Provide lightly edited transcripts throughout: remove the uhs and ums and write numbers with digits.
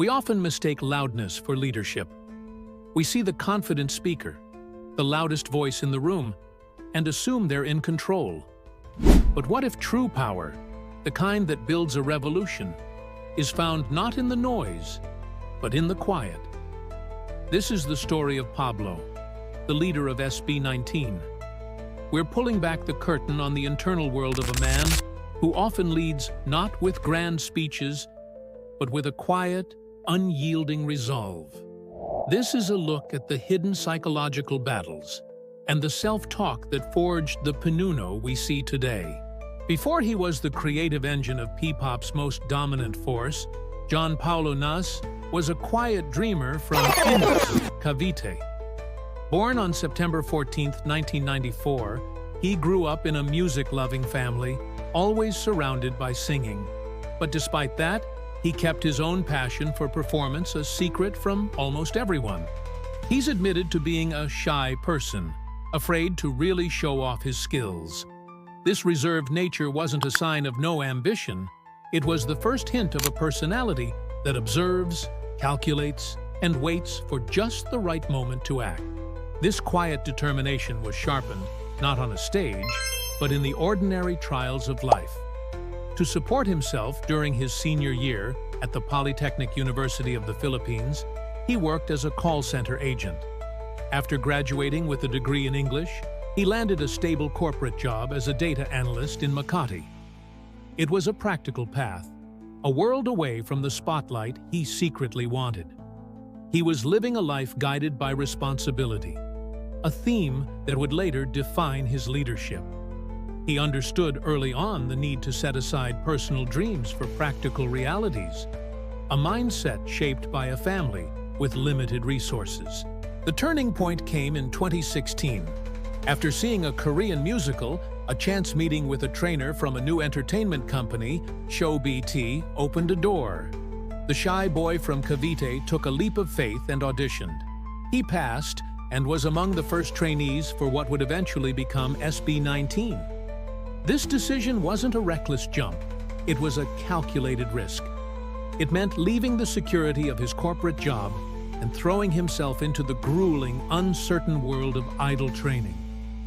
We often mistake loudness for leadership. We see the confident speaker, the loudest voice in the room, and assume they're in control. But what if true power, the kind that builds a revolution, is found not in the noise, but in the quiet? This is the story of Pablo, the leader of SB19. We're pulling back the curtain on the internal world of a man who often leads not with grand speeches, but with a quiet, unyielding resolve. This is a look at the hidden psychological battles and the self-talk that forged the Pinoy we see today. Before he was the creative engine of P-pop's most dominant force, John Paulo Nas was a quiet dreamer from Cavite. Born on September 14, 1994, he grew up in a music-loving family, always surrounded by singing. But despite that, he kept his own passion for performance a secret from almost everyone. He's admitted to being a shy person, afraid to really show off his skills. This reserved nature wasn't a sign of no ambition. It was the first hint of a personality that observes, calculates, and waits for just the right moment to act. This quiet determination was sharpened, not on a stage, but in the ordinary trials of life. To support himself during his senior year at the Polytechnic University of the Philippines, he worked as a call center agent. After graduating with a degree in English, he landed a stable corporate job as a data analyst in Makati. It was a practical path, a world away from the spotlight he secretly wanted. He was living a life guided by responsibility, a theme that would later define his leadership. He understood early on the need to set aside personal dreams for practical realities, a mindset shaped by a family with limited resources. The turning point came in 2016. After seeing a Korean musical, a chance meeting with a trainer from a new entertainment company, Show BT, opened a door. The shy boy from Cavite took a leap of faith and auditioned. He passed and was among the first trainees for what would eventually become SB19. This decision wasn't a reckless jump. It was a calculated risk. It meant leaving the security of his corporate job and throwing himself into the grueling, uncertain world of idle training,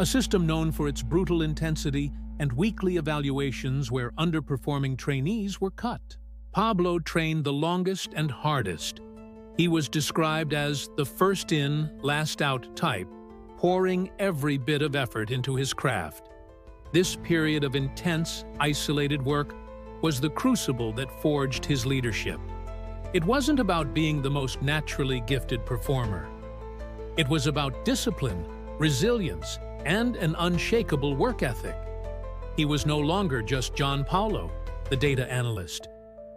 a system known for its brutal intensity and weekly evaluations where underperforming trainees were cut. Pablo trained the longest and hardest. He was described as the first in, last out type, pouring every bit of effort into his craft. This period of intense, isolated work was the crucible that forged his leadership. It wasn't about being the most naturally gifted performer. It was about discipline, resilience, and an unshakable work ethic. He was no longer just John Paulo, the data analyst.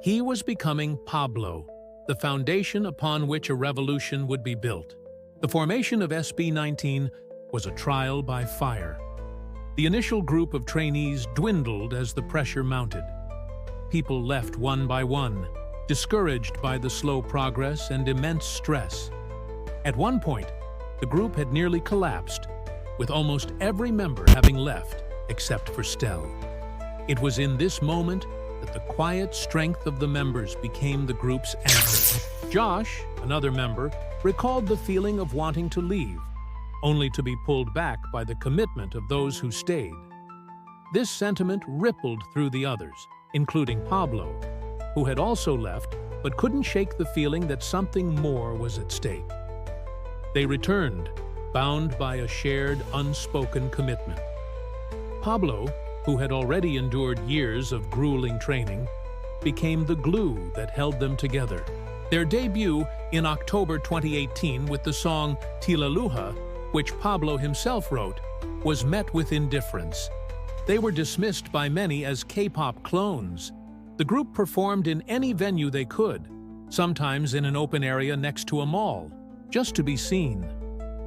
He was becoming Pablo, the foundation upon which a revolution would be built. The formation of SB19 was a trial by fire. The initial group of trainees dwindled as the pressure mounted. People left one by one, discouraged by the slow progress and immense stress. At one point, the group had nearly collapsed, with almost every member having left except for Stell. It was in this moment that the quiet strength of the members became the group's anchor. Josh, another member, recalled the feeling of wanting to leave, only to be pulled back by the commitment of those who stayed. This sentiment rippled through the others, including Pablo, who had also left but couldn't shake the feeling that something more was at stake. They returned, bound by a shared, unspoken commitment. Pablo, who had already endured years of grueling training, became the glue that held them together. Their debut in October 2018 with the song Tila Luha, which Pablo himself wrote, was met with indifference. They were dismissed by many as K-pop clones. The group performed in any venue they could, sometimes in an open area next to a mall, just to be seen.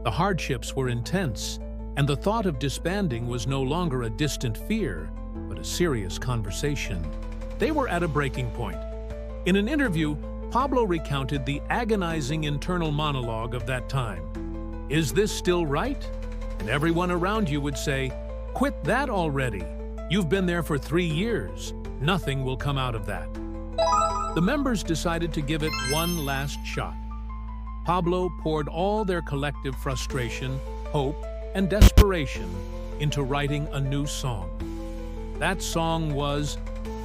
The hardships were intense, and the thought of disbanding was no longer a distant fear, but a serious conversation. They were at a breaking point. In an interview, Pablo recounted the agonizing internal monologue of that time. "Is this still right?" And everyone around you would say, "Quit that already. You've been there for 3 years. Nothing will come out of that." The members decided to give it one last shot. Pablo poured all their collective frustration, hope, and desperation into writing a new song. That song was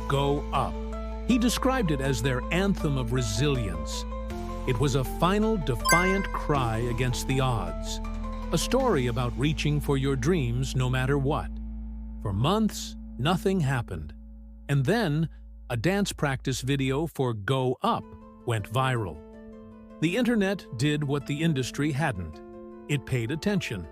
Go Up. He described it as their anthem of resilience. It was a final defiant cry against the odds, a story about reaching for your dreams no matter what. For months, nothing happened. And then, a dance practice video for Go Up went viral. The internet did what the industry hadn't. It paid attention.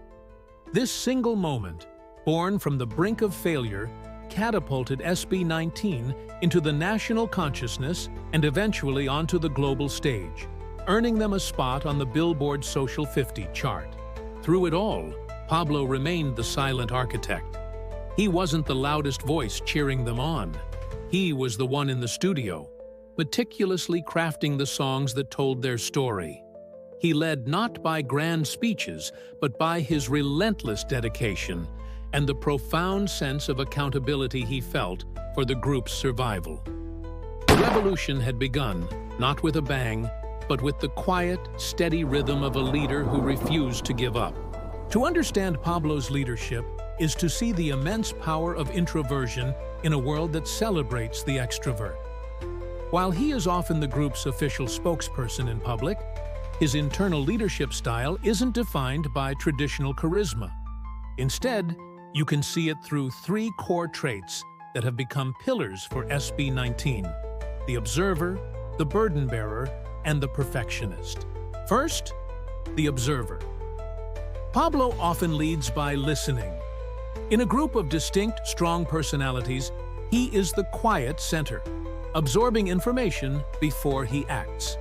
This single moment, born from the brink of failure, catapulted SB19 into the national consciousness and eventually onto the global stage, earning them a spot on the Billboard Social 50 chart. Through it all, Pablo remained the silent architect. He wasn't the loudest voice cheering them on. He was the one in the studio, meticulously crafting the songs that told their story. He led not by grand speeches, but by his relentless dedication and the profound sense of accountability he felt for the group's survival. The revolution had begun, not with a bang, but with the quiet, steady rhythm of a leader who refused to give up. To understand Pablo's leadership is to see the immense power of introversion in a world that celebrates the extrovert. While he is often the group's official spokesperson in public, his internal leadership style isn't defined by traditional charisma. Instead, you can see it through three core traits that have become pillars for SB19: the observer, the burden bearer, and the perfectionist. First, the observer. Pablo often leads by listening. In a group of distinct, strong personalities, he is the quiet center, absorbing information before he acts.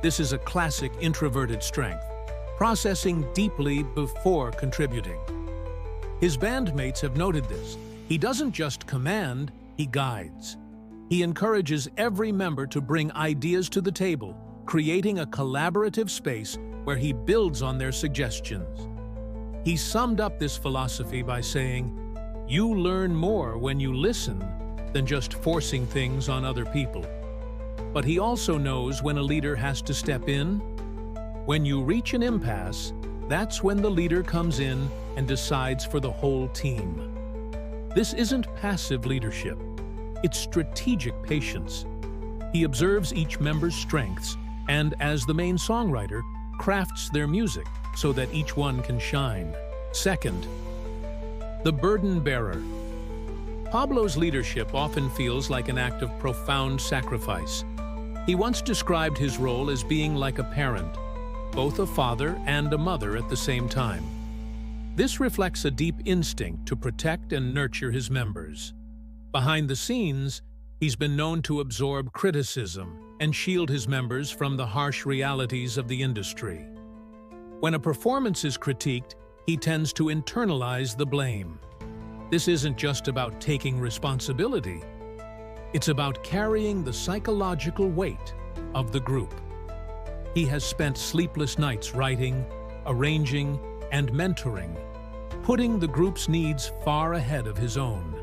This is a classic introverted strength, processing deeply before contributing. His bandmates have noted this. He doesn't just command, he guides. He encourages every member to bring ideas to the table, creating a collaborative space where he builds on their suggestions. He summed up this philosophy by saying, "You learn more when you listen than just forcing things on other people." But he also knows when a leader has to step in. When you reach an impasse, that's when the leader comes in and decides for the whole team. This isn't passive leadership. It's strategic patience. He observes each member's strengths and, as the main songwriter, crafts their music so that each one can shine. Second, the burden bearer. Pablo's leadership often feels like an act of profound sacrifice. He once described his role as being like a parent, both a father and a mother at the same time. This reflects a deep instinct to protect and nurture his members. Behind the scenes, he's been known to absorb criticism and shield his members from the harsh realities of the industry. When a performance is critiqued, he tends to internalize the blame. This isn't just about taking responsibility. It's about carrying the psychological weight of the group. He has spent sleepless nights writing, arranging, and mentoring, putting the group's needs far ahead of his own.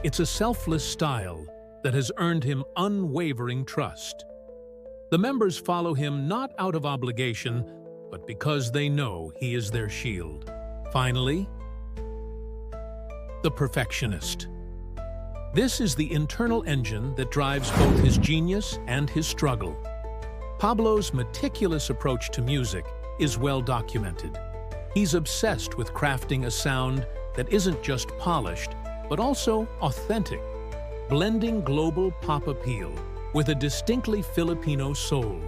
It's a selfless style that has earned him unwavering trust. The members follow him not out of obligation, but because they know he is their shield. Finally, the perfectionist. This is the internal engine that drives both his genius and his struggle. Pablo's meticulous approach to music is well documented. He's obsessed with crafting a sound that isn't just polished, but also authentic, blending global pop appeal with a distinctly Filipino soul.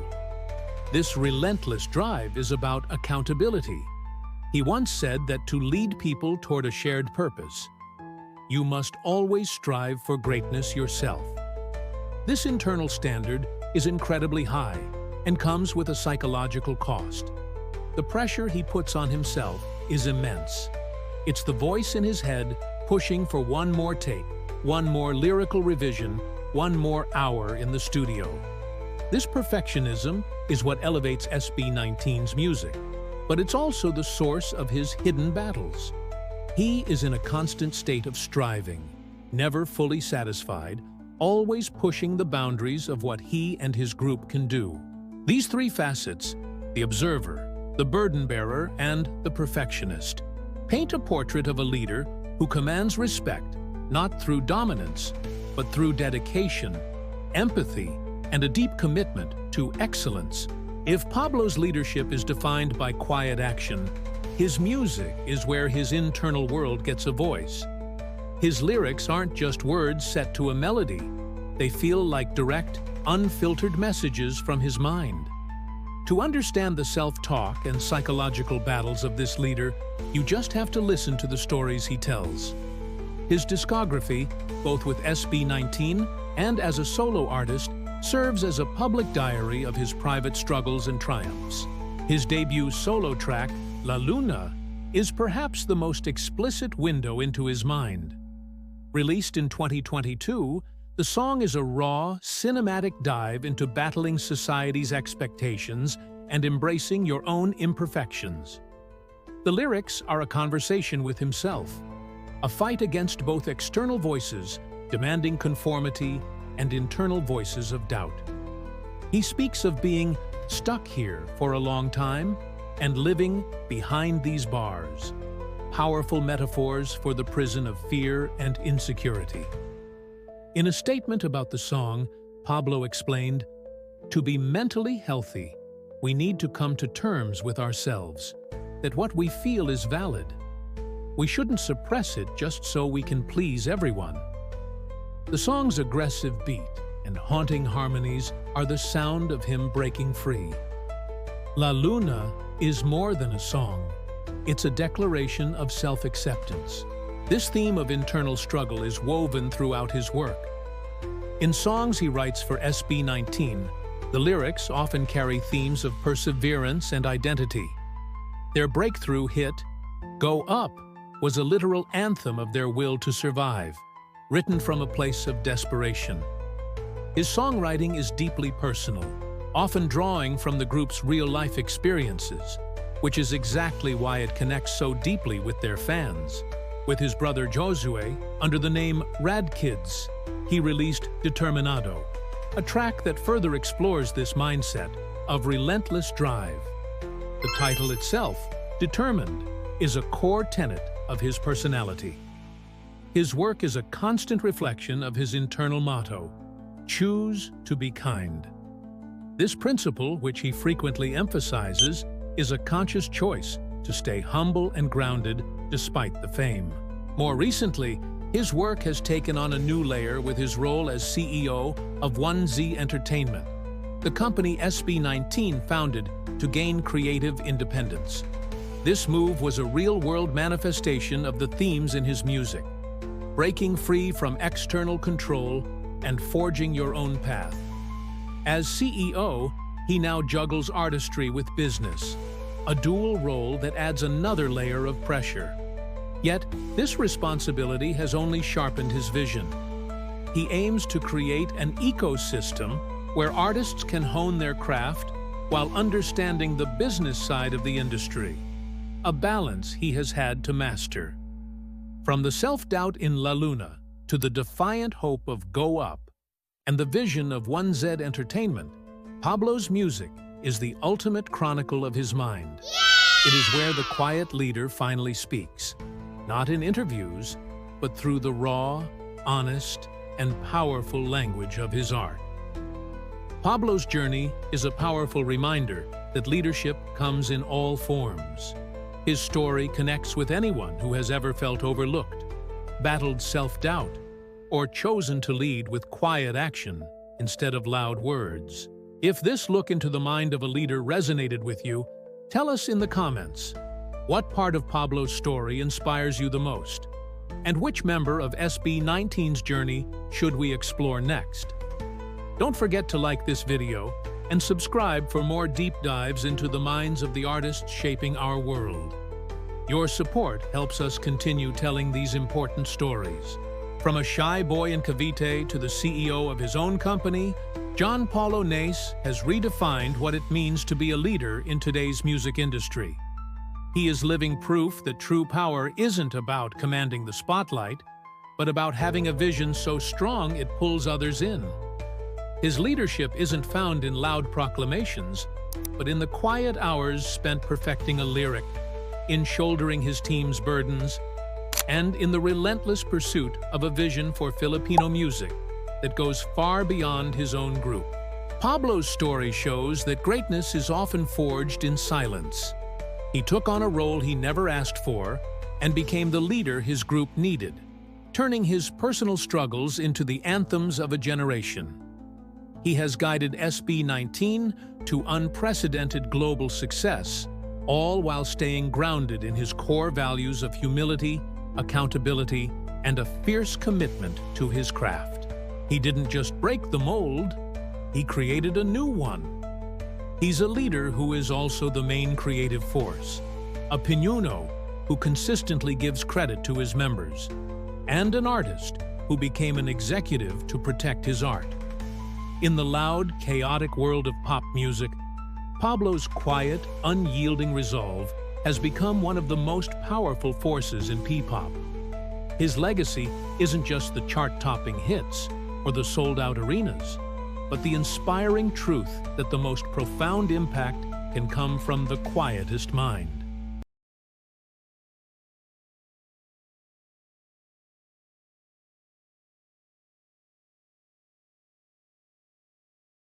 This relentless drive is about accountability. He once said that to lead people toward a shared purpose, you must always strive for greatness yourself. This internal standard is incredibly high and comes with a psychological cost. The pressure he puts on himself is immense. It's the voice in his head pushing for one more take, one more lyrical revision, one more hour in the studio. This perfectionism is what elevates SB19's music, but it's also the source of his hidden battles. He is in a constant state of striving, never fully satisfied, always pushing the boundaries of what he and his group can do. These three facets, the observer, the burden bearer, and the perfectionist, paint a portrait of a leader who commands respect, not through dominance, but through dedication, empathy, and a deep commitment to excellence. If Pablo's leadership is defined by quiet action, his music is where his internal world gets a voice. His lyrics aren't just words set to a melody. They feel like direct, unfiltered messages from his mind. To understand the self-talk and psychological battles of this leader, you just have to listen to the stories he tells. His discography, both with SB19 and as a solo artist, serves as a public diary of his private struggles and triumphs. His debut solo track, La Luna, is perhaps the most explicit window into his mind. Released in 2022, the song is a raw, cinematic dive into battling society's expectations and embracing your own imperfections. The lyrics are a conversation with himself, a fight against both external voices demanding conformity and internal voices of doubt. He speaks of being stuck here for a long time and living behind these bars, powerful metaphors for the prison of fear and insecurity. In a statement about the song, Pablo explained, "To be mentally healthy, we need to come to terms with ourselves, that what we feel is valid. We shouldn't suppress it just so we can please everyone." The song's aggressive beat and haunting harmonies are the sound of him breaking free. La Luna is more than a song. It's a declaration of self-acceptance. This theme of internal struggle is woven throughout his work. In songs he writes for SB19, the lyrics often carry themes of perseverance and identity. Their breakthrough hit, Go Up, was a literal anthem of their will to survive, written from a place of desperation. His songwriting is deeply personal, often drawing from the group's real-life experiences, which is exactly why it connects so deeply with their fans. With his brother Josue, under the name Rad Kids, he released Determinado, a track that further explores this mindset of relentless drive. The title itself, Determined, is a core tenet of his personality. His work is a constant reflection of his internal motto, choose to be kind. This principle, which he frequently emphasizes, is a conscious choice to stay humble and grounded despite the fame. More recently, his work has taken on a new layer with his role as CEO of 1Z Entertainment, the company SB19 founded to gain creative independence. This move was a real-world manifestation of the themes in his music, breaking free from external control and forging your own path. As CEO, he now juggles artistry with business, a dual role that adds another layer of pressure. Yet, this responsibility has only sharpened his vision. He aims to create an ecosystem where artists can hone their craft while understanding the business side of the industry, a balance he has had to master. From the self-doubt in La Luna to the defiant hope of Go Up and the vision of 1Z Entertainment, Pablo's music is the ultimate chronicle of his mind. It is where the quiet leader finally speaks, not in interviews, but through the raw, honest, and powerful language of his art. Pablo's journey is a powerful reminder that leadership comes in all forms. His story connects with anyone who has ever felt overlooked, battled self-doubt, or chosen to lead with quiet action instead of loud words. If this look into the mind of a leader resonated with you, tell us in the comments. What part of Pablo's story inspires you the most? And which member of SB19's journey should we explore next? Don't forget to like this video and subscribe for more deep dives into the minds of the artists shaping our world. Your support helps us continue telling these important stories. From a shy boy in Cavite to the CEO of his own company, John Paulo Nace has redefined what it means to be a leader in today's music industry. He is living proof that true power isn't about commanding the spotlight, but about having a vision so strong it pulls others in. His leadership isn't found in loud proclamations, but in the quiet hours spent perfecting a lyric, in shouldering his team's burdens, and in the relentless pursuit of a vision for Filipino music that goes far beyond his own group. Pablo's story shows that greatness is often forged in silence. He took on a role he never asked for and became the leader his group needed, turning his personal struggles into the anthems of a generation. He has guided SB19 to unprecedented global success, all while staying grounded in his core values of humility, accountability, and a fierce commitment to his craft. He didn't just break the mold, he created a new one. He's a leader who is also the main creative force, a Pinoy who consistently gives credit to his members, and an artist who became an executive to protect his art. In the loud, chaotic world of pop music, Pablo's quiet, unyielding resolve has become one of the most powerful forces in P-pop. His legacy isn't just the chart-topping hits or the sold-out arenas, but the inspiring truth that the most profound impact can come from the quietest mind.